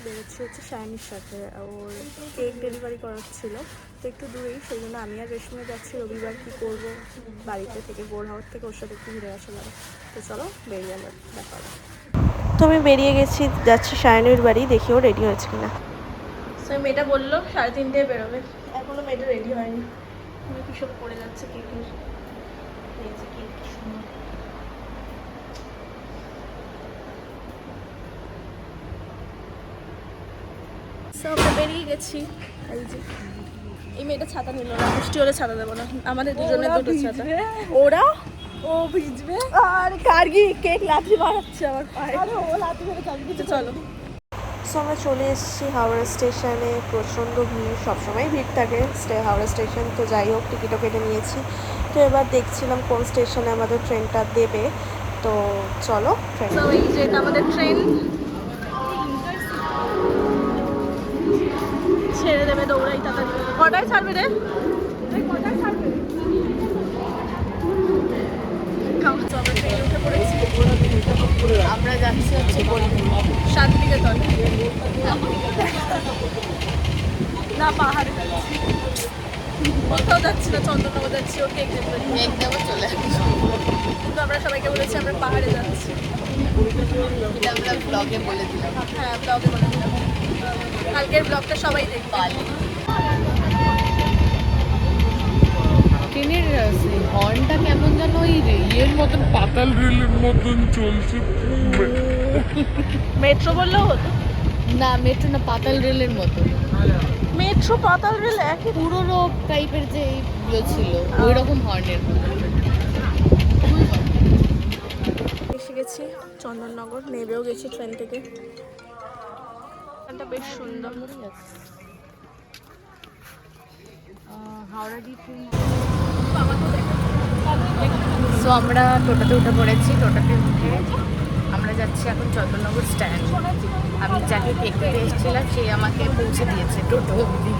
বেরোচ্ছি হচ্ছে শায়নির সাথে। ওর কেক ডেলিভারি করার ছিল, তো একটু দূরেই, সেই জন্য আমি আর রেশমে যাচ্ছি। রবিবার কী করবো, বাড়িতে থেকে বোর হাওয়ার থেকে ওর সাথে একটু ঘুরে আসা যাবে। তো চলো বেরিয়ে গেলে দেখা হবে। তো আমি বেরিয়ে গেছি, যাচ্ছি শায়নির বাড়ি, দেখিও রেডি হয়েছে কিনা। তো মেয়েটা বললো 3:30টায় বেরোবে, এখনও মেয়েটা রেডি হয়নি। তুমি কী সব করে যাচ্ছে কেকের, এই যে কেক কি সুন্দর। আমরা বেরিয়ে গেছি। এই যে এই মেয়েটা ছাতা নিল না, বৃষ্টি হলে ছাতা দেবো না, আমাদের দুজনের দুটো ছাতা। ওরা ও ভিজবে আর কার্গি কেক লাথি মারাচ্ছে আমার পায়ে, ও লাথি মেরে কার্গি। চলো, সো আমরা চলে এসেছি হাওড়া স্টেশনে। প্রচণ্ড ভিড়, সবসময় ভিড় থাকে হাওড়া স্টেশন। তো যাই হোক, টিকিটও কেটে নিয়েছি। তো এবার দেখছিলাম কোন স্টেশনে আমাদের ট্রেনটা দেবে। তো চলো ট্রেন, এই যে এটা আমাদের ট্রেন, ছেড়ে দেবে দৌড়াই তাড়াতাড়ি। কটায় ছাড়বে রে, কটায় ছাড়বে? আমরা যাচ্ছি হচ্ছে শান্তিনিকেতন না, পাহাড়ে যাচ্ছি, কোথাও যাচ্ছি না, চন্দননগর যাচ্ছি। ও কেক দেবো চলে আসছি, কিন্তু আমরা সবাইকে বলেছি আমরা পাহাড়ে যাচ্ছি। আমরা ব্লগে বলে দিলাম, হ্যাঁ ব্লগে বলে দিলাম। কালকের ব্লগটা সবাই দেখবে। ট্রেনের হর্নটা কেমন যেন ওই ইয়ের মতন, পাতাল রেলের মতন চলছে। মেট্রো বললেও হতো না, মেট্রো না, পাতাল রেলের মতো। মেট্রো পাতাল রেল একই, পুরোনো টাইপের যে ইয়ে ছিল ওই রকম হর্নের মতো। এসে গেছি চন্দননগর, নেবেও গেছি ট্রেন থেকে। এটা বেশ সুন্দর। হাওড়া সো আমরা টোটোতে উঠে পড়েছি। টোটোতে উঠে আমরা যাচ্ছি এখন চন্দননগর স্ট্যান্ড। আমি যাকে কেক দিতে এসেছিলাম সে আমাকে পৌঁছে দিয়েছে টোটো অবধি।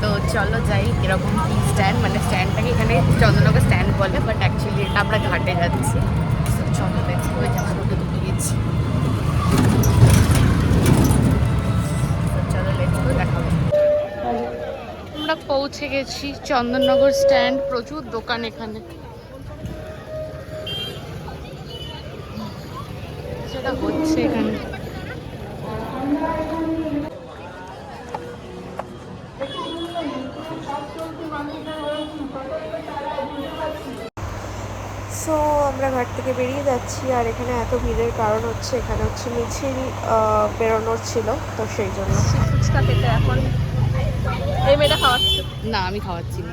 তো চলো যাই, এরকম কি স্ট্যান্ড, মানে স্ট্যান্ডটাকে এখানে চন্দননগর স্ট্যান্ড বলে, বাট অ্যাকচুয়ালি এটা আমরা ঘাটে যাচ্ছি। চলো দেখছি, ওই যে টোটো তো গিয়েছি। চলো লেটস গো, দেখা হবে। আমরা পৌঁছে গেছি চন্দননগর স্ট্যান্ড। প্রচুর দোকান এখানে, সেটা হচ্ছে এখানে। সো আমরা ঘাট থেকে বেরিয়ে যাচ্ছি, আর এখানে এত ভিড়ের কারণ হচ্ছে এখানে হচ্ছে মিছিল বেরোনোর ছিল, তো সেই জন্য ফুচকা খেতে এখন এই মেয়েটা খাওয়াচ্ছে। না, আমি খাওয়াচ্ছি না।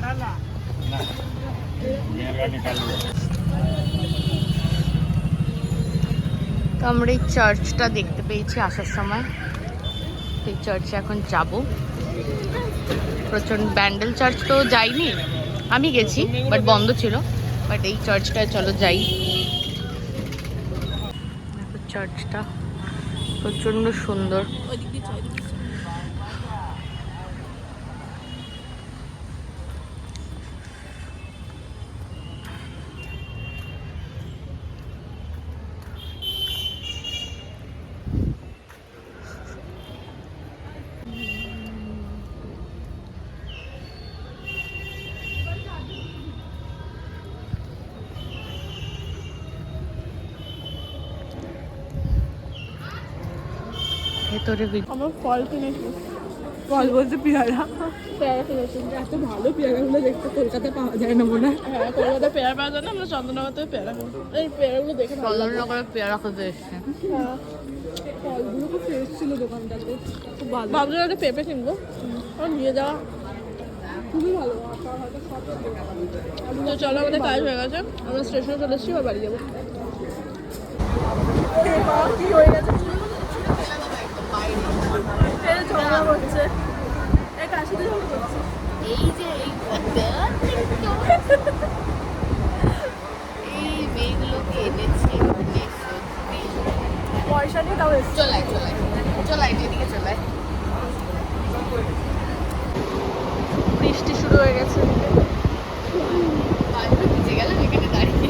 তো আমরা এই চার্চটা দেখতে পেয়েছি আসার সময়, এই চার্চে এখন যাব। প্রচন্ড ব্যান্ডেল চার্চ তো যাইনি, আমি গেছি বাট বন্ধ ছিল, বাট এই চার্চটায় চলো যাই। চার্চটা প্রচন্ড সুন্দর। ভেতরে আমার ফল কিনেছি, ফল বলতে পেয়ারা কিনেছি। এত ভালো পেয়ারাগুলো দেখতে কলকাতায় পাওয়া যায় না মনে হয়। হ্যাঁ, কলকাতায় পেয়ারা পাওয়া যায় না, আমরা চন্দননগর থেকে পেয়ারা কিনি। এই পেয়ারাগুলো দেখে চন্দননগরে পেয়ারা খেতে এসছে। হ্যাঁ, ফলগুলো খুব ফ্রেশ ছিল দোকানটাতে, খুব ভালো। ভাবছিলাম একটা পেঁপে কিনবো, আর নিয়ে যাওয়া খুবই ভালো। তো চলো, আমাদের কাজ হয়ে গেছে, আমরা স্টেশনে চলে এসেছি, আর বাড়ি যাবো। কি হয়ে গেছে, ঝগড়া করছে, এই কাশিতে ঝগড়া করছে। এই যে এই মেয়েগুলোকে এনেছি পয়সা নিয়ে তাও এসছে। চলাই চলাই চলাই, এদিকে চলাই। বৃষ্টি শুরু হয়ে গেছে, ভিজে গেলাম এখানে দাঁড়িয়ে।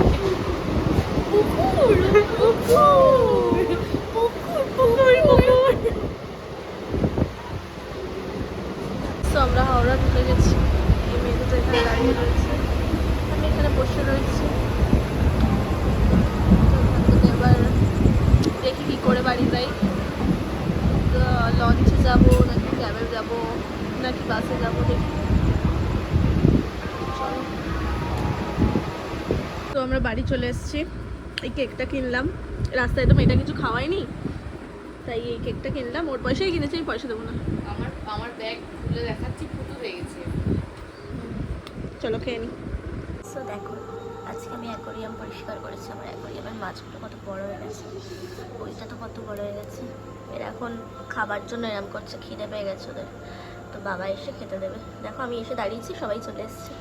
গেছি। এই মেয়ে দুটো এখানে দাঁড়িয়ে রয়েছে, আমি এখানে বসে রয়েছি। তো ওখান থেকে এবার দেখি কী করে বাড়ি যাই। লঞ্চে যাব নাকি ক্যাবে যাব নাকি বাসে যাব দেখি। চলো। তো আমরা বাড়ি চলে এসেছি। এই কেকটা কিনলাম, রাস্তায় তো মেয়েটা কিছু খাওয়ায়নি, তাই এই কেকটা কিনলাম। ওর পয়সাই কিনেছি, আমি পয়সা দেবো না। আমার ব্যাগ খুলে দেখাচ্ছি, ফুটো হয়ে গেছে। চলো খেয়ে নিই। সো দেখো, আজকে আমি অ্যাকোরিয়াম পরিষ্কার করেছি। আমার অ্যাকোরিয়ামের মাছগুলো কত বড় হয়ে গেছে, ওইটা তো কত বড় হয়ে গেছে। এরা এখন খাবার জন্য এরম করছে, খিদে পেয়ে গেছে ওদের। তো বাবা এসে খেতে দেবে। দেখো আমি এসে দাঁড়িয়েছি, সবাই চলে এসছে।